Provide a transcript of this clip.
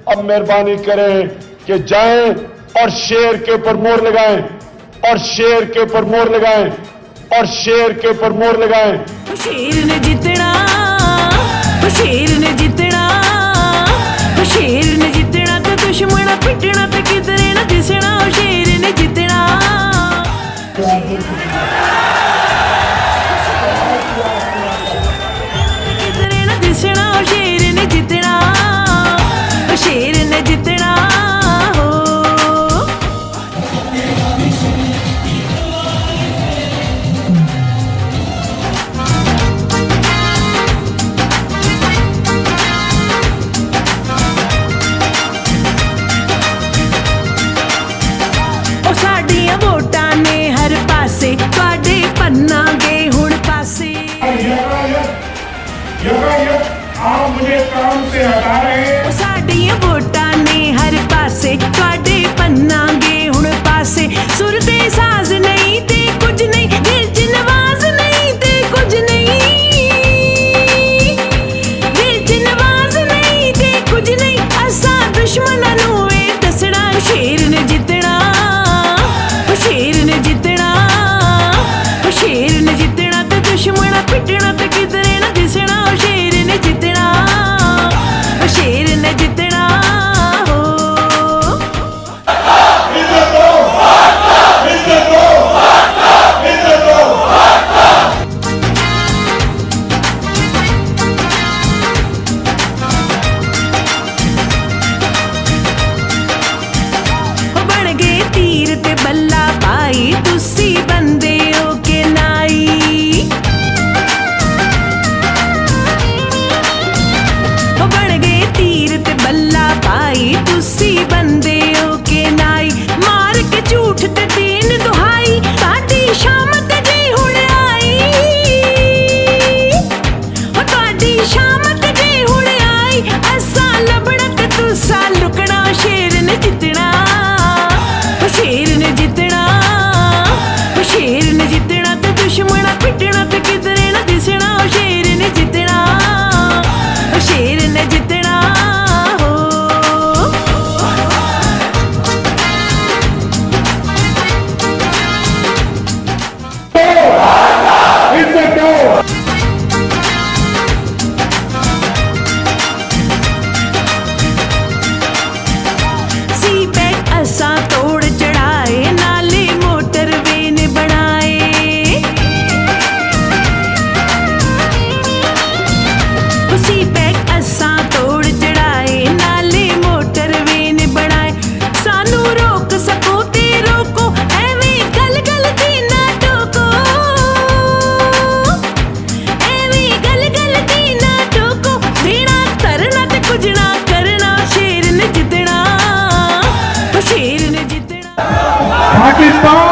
अब मेहरबानी करें कि जाएं और शेर के ऊपर मोहर लगाएं, और शेर के ऊपर मोहर लगाएं, और शेर के ऊपर मोहर लगाएं। शेर ने जीतना, शेर ने जीतना, शेर ने जीतना तो दुश्मन पिटना तो किधरे न दिसना। शेर ने जीतना, किधरे न दिसना। शेर ने जीतना, शेर ने जीतना हो। साडियां वोटां ने हर पासे तुहाडे भन्नांगे हुण पासे। आप मुझे काम से हटा रहे हैं। साडियां वोटां ने हर पासे तुहाडे भन्नांगे हुण पासे। सुर ते साज नहीं ते कुछ नहीं, दिल च नवाज नहीं ते कुछ नहीं, दिल च नवाज नहीं ते कुछ नहीं। असां दुश्मनां नूं वे दसना। शेर ने जितना, शेर ने जितना, शेर ने जितना तो दुश्मन पिटना तो किधरे न दिसना। शेर ने जितना, शेर ने जितना हो। बन गए तीर ते बल्ला पाई, तुसी बंदे हो के नाई। बन गए तीर ते बल्ला पाई, तुसी बंदे हो के नाई। मार के झूठ ते दीन दुहाई, साडी शामत जी हुण आई। तुहाडी शामत जी हुण आई। असां लबड़ा ते तुसा लुकना। शेर ने जितना, शेर ने जितना, शेर ने जितना तो दुश्मन पिटना तो किधरे न दिसना। शेर ने जितना, शेर ने जितना हो। सी पैक असां तोड़ चढ़ाए, नाले मोटर वेन बनाए। सी पैक असां तोड़ चढ़ाए, नाले मोटर वेन बनाए। सानू रोक सको ते रोको, एवें गल गल दी ना टोको, एवें गल गल दी ना टोको। देना करना ते कुछ ना करना। शेर ने जितना, शेर ने जितना। पाकिस्तान